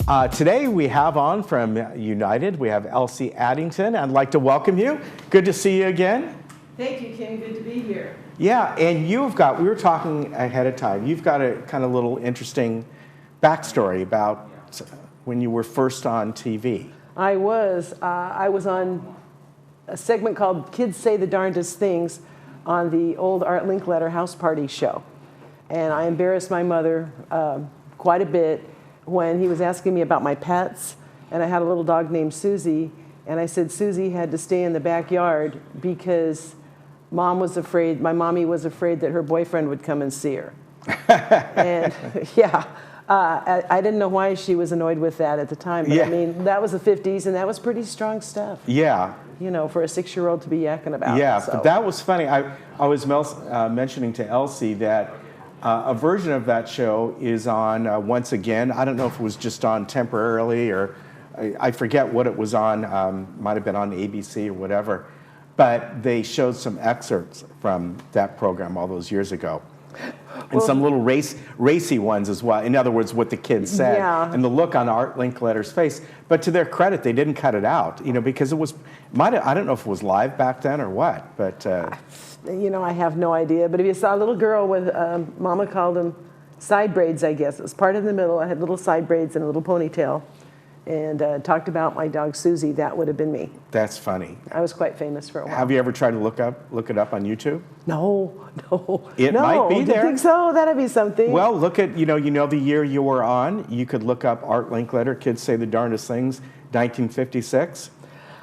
Today we have on from United, we have Elsie Addington. I'd like to welcome you. Good to see you again. Thank you, Ken. Good to be here. Yeah, and you've got, we were talking ahead of time, you've got a kind of little interesting backstory about when you were first on TV. I was on a segment called Kids Say the Darndest Things on the old Art Linkletter House Party show. And I embarrassed my mother quite a bit when he was asking me about my pets. And I had a little dog named Susie. And I said Susie had to stay in the backyard because my mommy was afraid that her boyfriend would come and see her. And yeah, I didn't know why she was annoyed with that at the time. But yeah. I mean, that was the 50s and that was pretty strong stuff. Yeah. You know, for a 6-year-old to be yakking about. Yeah, so. But that was funny. I was mentioning to Elsie that a version of that show is on once again. I don't know if it was just on temporarily or I forget what it was on. Might have been on ABC or whatever. But they showed some excerpts from that program all those years ago. And some little racy ones as well. In other words, what the kids said. Yeah. And the look on Art Linkletter's face. But to their credit, they didn't cut it out, you know, because it was, I don't know if it was live back then or what, but. You know, I have no idea. But if you saw a little girl with, Mama called them side braids, I guess. It was part in the middle. I had little side braids and a little ponytail. And talked about my dog Susie, that would have been me. That's funny. I was quite famous for a while. Have you ever tried to look it up on YouTube? No. It might be there. You think so? That'd be something. Well, look at, you know the year you were on. You could look up Art Linkletter, Kids Say the Darndest Things, 1956.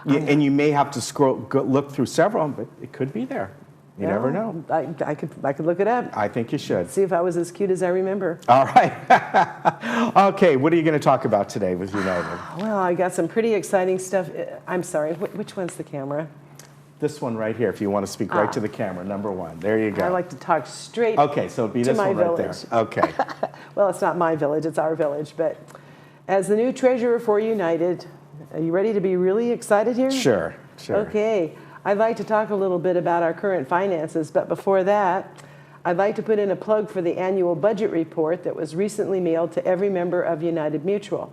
And you may have to look through several, but it could be there. You never know. I could look it up. I think you should. See if I was as cute as I remember. All right. Okay, what are you going to talk about today with United? Well, I got some pretty exciting stuff. I'm sorry, which one's the camera? This one right here, if you want to speak right to the camera, number one. There you go. I like to talk straight okay, so it'd be to this my one right village. there. Okay. Well, it's not my village, it's our village. But as the new treasurer for United, are you ready to be really excited here? Sure. Okay. I'd like to talk a little bit about our current finances, but before that, I'd like to put in a plug for the annual budget report that was recently mailed to every member of United Mutual.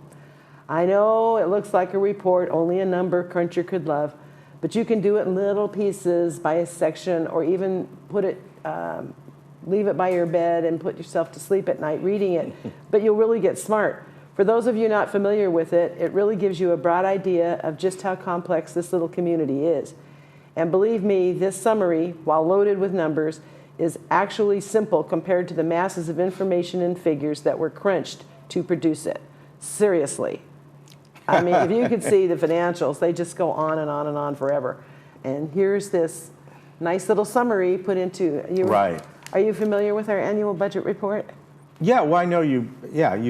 I know it looks like a report only a number cruncher could love, but you can do it in little pieces by a section or even leave it by your bed and put yourself to sleep at night reading it, but you'll really get smart. For those of you not familiar with it, it really gives you a broad idea of just how complex this little community is. And believe me, this summary, while loaded with numbers, is actually simple compared to the masses of information and figures that were crunched to produce it. Seriously. I mean, if you could see the financials, they just go on and on and on forever. And here's this nice little summary put into you. Right. Are you familiar with our annual budget report? Yeah, well, I know you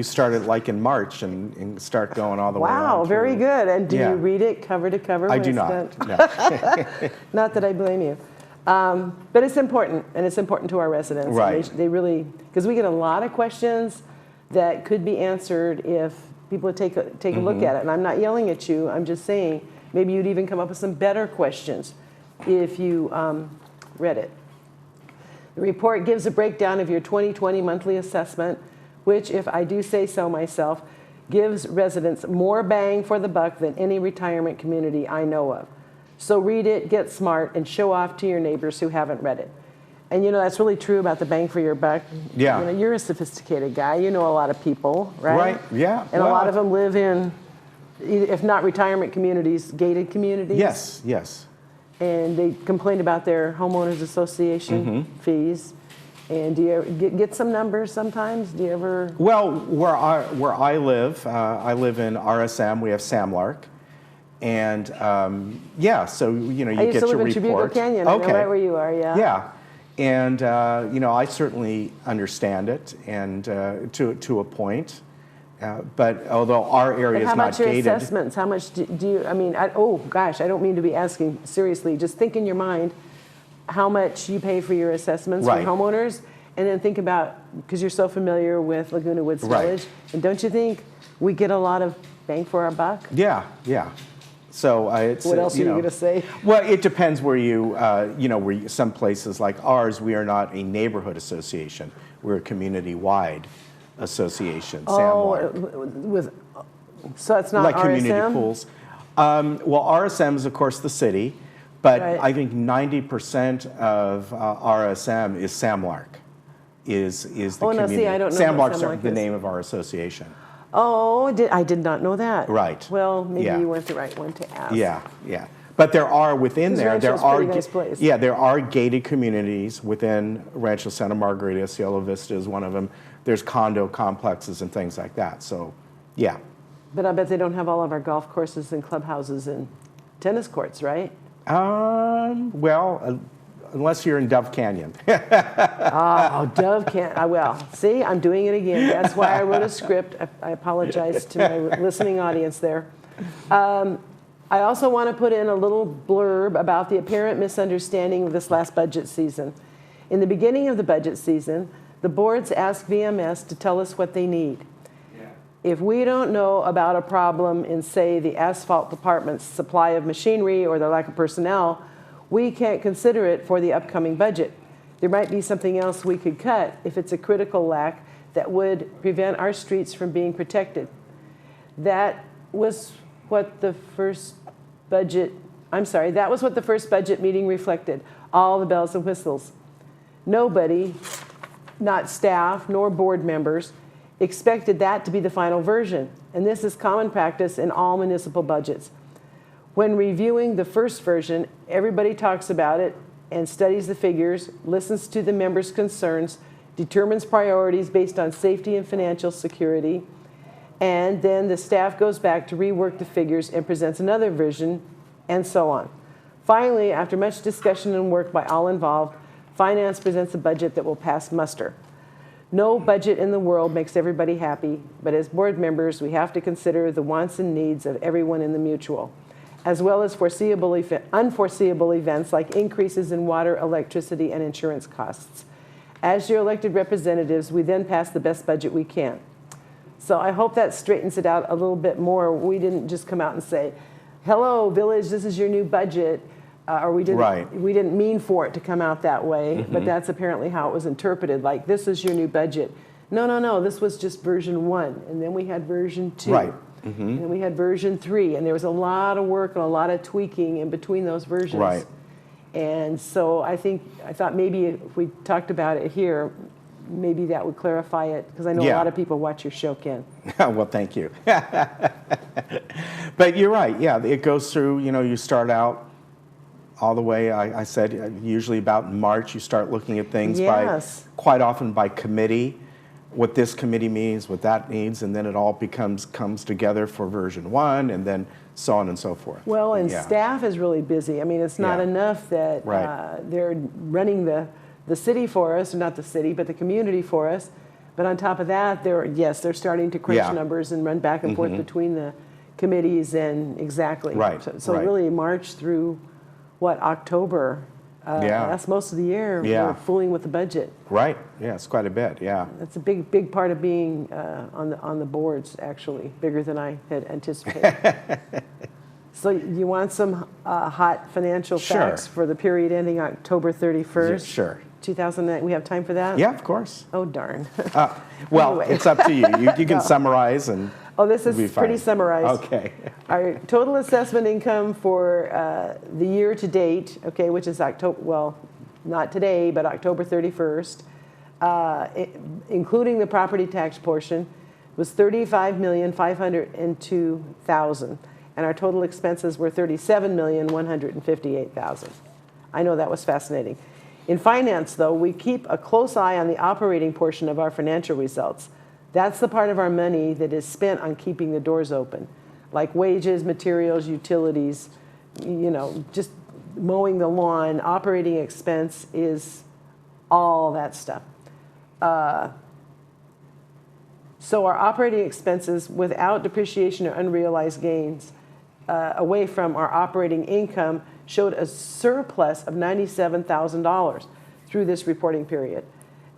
started like in March and start going all the way on. Wow, very good. And do Yeah. you read it cover to cover? I when do it's not. done? No. Not that I blame you. But it's important, and it's important to our residents. Right. They really, because we get a lot of questions that could be answered if people take a look at it. And I'm not yelling at you. I'm just saying maybe you'd even come up with some better questions if you read it. The report gives a breakdown of your 2020 monthly assessment, which, if I do say so myself, gives residents more bang for the buck than any retirement community I know of. So read it, get smart, and show off to your neighbors who haven't read it. And you know, that's really true about the bang for your buck. Yeah. You know, you're a sophisticated guy. You know a lot of people, right? Right, yeah. And well, a lot of them live in, if not retirement communities, gated communities. Yes. And they complain about their homeowners association fees. And do you get some numbers sometimes? Do you ever? Well, where I live in RSM. We have Samlark, and so you know you I used get to live your in Trabuco report. Canyon. I know right where you are. Yeah. Yeah, and you know I certainly understand it, and to a point. But although our area is not gated. How about your assessments? How much do you, I mean, oh gosh, I don't mean to be asking seriously. Just think in your mind how much you pay for your assessments for homeowners, and then think about, because you're so familiar with Laguna Woods Village, and don't you think we get a lot of bang for our buck? Yeah. So it's, what else are you going to say? Well, it depends where you, where some places like ours, we are not a neighborhood association. We're a community-wide association, Samlark. With So it's not like RSM? community pools. Well, RSM is, of course, the city, but Right. I think 90% of RSM is SAMLARC, is the Oh, no, community. see, I don't know what SAMLARC's SAMLARC the is. name of our association. Oh, I did not know that. Right. Well, maybe Yeah. you weren't the right one to ask. Yeah, yeah. But there are within 'Cause there, Rancho's a pretty nice place. yeah, there are gated communities within Rancho Santa Margarita. Cielo Vista is one of them. There's condo complexes and things like that. So, yeah. But I bet they don't have all of our golf courses and clubhouses and tennis courts, right? Well, unless you're in Dove Canyon. Oh, Dove can't. Well, see, I'm doing it again. That's why I wrote a script. I apologize to my listening audience there. I also want to put in a little blurb about the apparent misunderstanding of this last budget season. In the beginning of the budget season, the boards ask VMS to tell us what they need. If we don't know about a problem in, say, the asphalt department's supply of machinery or their lack of personnel, we can't consider it for the upcoming budget. There might be something else we could cut if it's a critical lack that would prevent our streets from being protected. That was what the first budget meeting reflected, all the bells and whistles. Nobody, not staff nor board members, expected that to be the final version, and this is common practice in all municipal budgets. When reviewing the first version, everybody talks about it and studies the figures, listens to the members' concerns, determines priorities based on safety and financial security, and then the staff goes back to rework the figures and presents another version, and so on. Finally, after much discussion and work by all involved, Finance presents a budget that will pass muster. No budget in the world makes everybody happy, but as board members, we have to consider the wants and needs of everyone in the mutual, as well as unforeseeable events like increases in water, electricity, and insurance costs. As your elected representatives, we then pass the best budget we can. So I hope that straightens it out a little bit more. We didn't just come out and say, hello, village, this is your new budget. Or we didn't mean for it to come out that way, but that's apparently how it was interpreted, like this is your new budget. No, this was just version 1, and then we had version 2. Right. And then we had version 3, and there was a lot of work and a lot of tweaking in between those versions. Right. And so I thought maybe if we talked about it here, maybe that would clarify it, because I know a lot of people watch your show, Ken. Well, thank you. But you're right, yeah, it goes through, you start out all the way, I said, usually about March, you start looking at things quite often by committee, what this committee means, what that needs, and then it all comes together for version 1, and then so on and so forth. Well, and staff is really busy. I mean, it's not enough that they're running the city for us, or not the city, but the community for us. But on top of that, they're starting to crunch numbers and run back and forth between the committees and So really March through October. That's most of the year. We're fooling with the budget. Right. Yeah, it's quite a bit. Yeah. That's a big part of being on the boards. Actually, bigger than I had anticipated. So you want some hot financial facts for the period ending October 31st? Sure. 2009. We have time for that? Yeah, of course. Oh darn. Well, Anyway. it's up to you. You can summarize and. Oh, this is pretty summarized. Okay. Our total assessment income for the year to date, which is October, well, not today, but October 31st, including the property tax portion, was $35,502,000, and our total expenses were $37,158,000. I know that was fascinating. In finance, though, we keep a close eye on the operating portion of our financial results. That's the part of our money that is spent on keeping the doors open, like wages, materials, utilities, just mowing the lawn. Operating expense is all that stuff. So our operating expenses without depreciation or unrealized gains away from our operating income showed a surplus of $97,000 through this reporting period.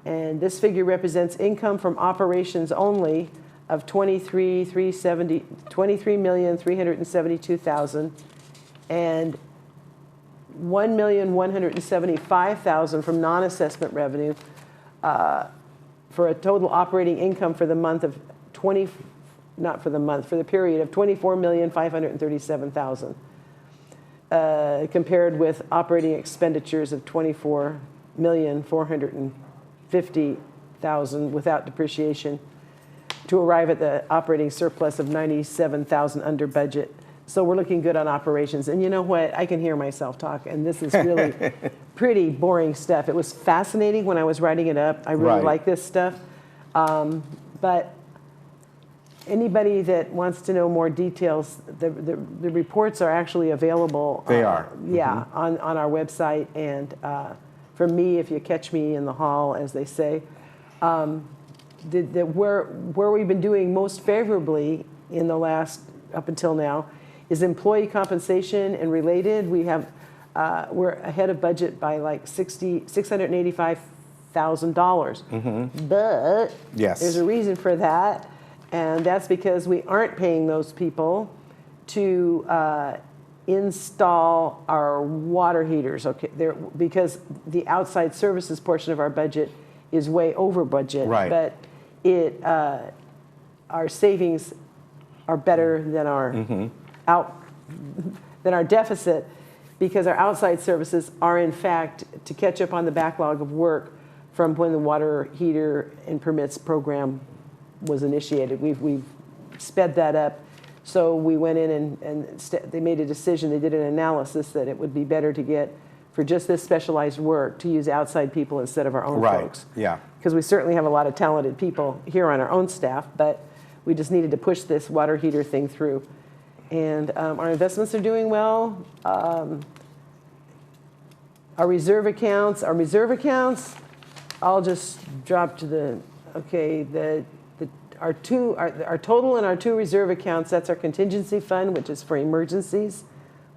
And this figure represents income from operations only of $23,372,000 and $1,175,000 from non-assessment revenue for a total operating income for the month of not for the month, for the period of $24,537,000, compared with operating expenditures of $24,450,000 without depreciation, to arrive at the operating surplus of $97,000 under budget. So we're looking good on operations. And you know what? I can hear myself talk, and this is really pretty boring stuff. It was fascinating when I was writing it up. I really like this stuff. But anybody that wants to know more details, the reports are actually available. They are. Yeah, on our website. And for me, if you catch me in the hall, as they say, where we've been doing most favorably in the last, up until now, is employee compensation and related. We have, we're ahead of budget by like $685,000. But there's a reason for that, and that's because we aren't paying those people to install our water heaters. Okay, because the outside services portion of our budget is way over budget. But our savings are better than our than our deficit, because our outside services are in fact to catch up on the backlog of work from when the water heater and permits program was initiated. We've sped that up. So we went in and they made a decision, they did an analysis that it would be better to get, for just this specialized work, to use outside people instead of our own folks. Because we certainly have a lot of talented people here on our own staff, but we just needed to push this water heater thing through. And our investments are doing well. Our reserve accounts, I'll just drop to the, okay, our total in our two reserve accounts, that's our contingency fund, which is for emergencies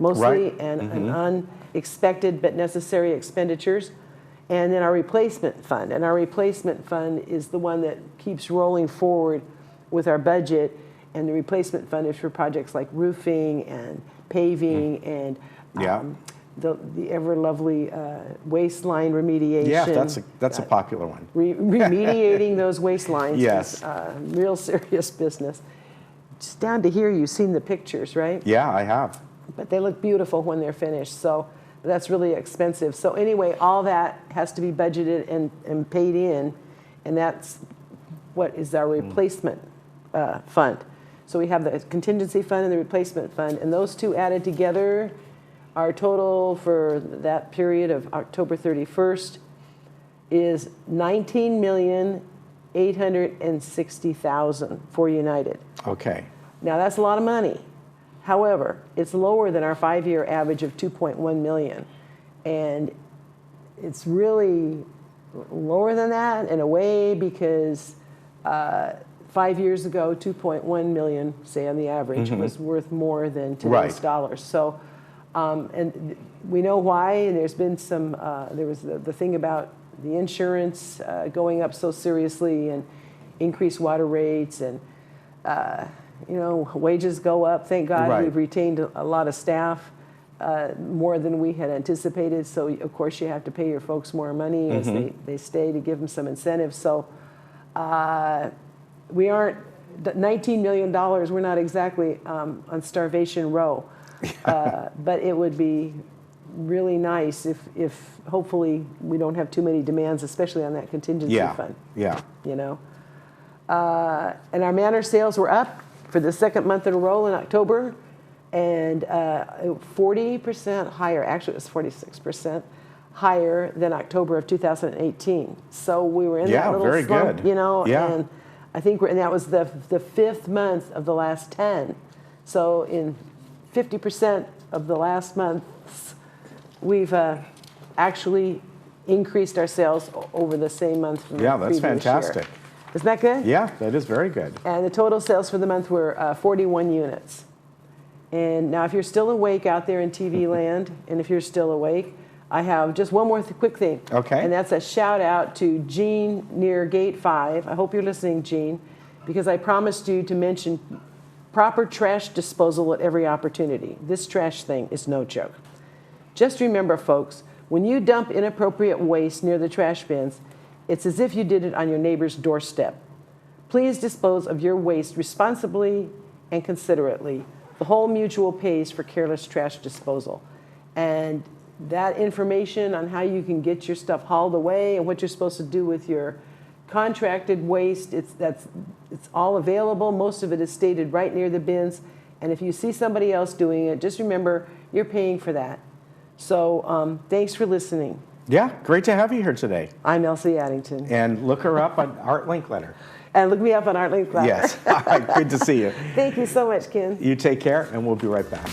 mostly, and unexpected but necessary expenditures. And then our replacement fund. And our replacement fund is the one that keeps rolling forward with our budget. And the replacement fund is for projects like roofing and paving and the ever lovely wasteline remediation. Yeah, that's a popular one. Remediating those waistlines Yes. is real serious business. Just down to here, you've seen the pictures, right? Yeah, I have. But they look beautiful when they're finished. So that's really expensive. So anyway, all that has to be budgeted and paid in, and that's what is our replacement fund. So we have the contingency fund and the replacement fund, and those two added together, our total for that period of October 31st is $19,860,000 for United. Okay. Now that's a lot of money. However, it's lower than our 5-year average of $2.1 million. And it's really lower than that in a way because 5 years ago, $2.1 million, say on the average, was worth more than today's dollars. So, and we know why, and there's been some, there was the thing about the insurance going up so seriously and increased water rates and, you know, wages go up. Thank God we've retained a lot of staff, more than we had anticipated. So, of course, you have to pay your folks more money as they stay to give them some incentives. So we aren't, $19 million, we're not exactly on starvation row. But it would be really nice if hopefully we don't have too many demands, especially on that contingency fund. You know. And our manor sales were up for the second month in a row in October, and 40% higher, actually it was 46% higher than October of 2018. So we were in that little very slump, good. you know, and I think and that was the fifth month of the last 10. So in 50% of the last months, we've actually increased our sales over the same month from the previous year. Fantastic. Isn't that good? Yeah, that is very good. And the total sales for the month were 41 units. And now if you're still awake out there in TV land, and if you're still awake, I have just one more quick thing. Okay. And that's a shout out to Gene near Gate 5. I hope you're listening, Gene, because I promised you to mention proper trash disposal at every opportunity. This trash thing is no joke. Just remember, folks, when you dump inappropriate waste near the trash bins, it's as if you did it on your neighbor's doorstep. Please dispose of your waste responsibly and considerately. The whole mutual pays for careless trash disposal. And that information on how you can get your stuff hauled away and what you're supposed to do with your contracted waste, it's all available. Most of it is stated right near the bins. And if you see somebody else doing it, just remember you're paying for that. So thanks for listening. Yeah, great to have you here today. I'm Elsie Addington. And look her up on Art Linkletter. And look me up on Art Linkletter. Yes. All right, good to see you. Thank you so much, Ken. You take care, and we'll be right back.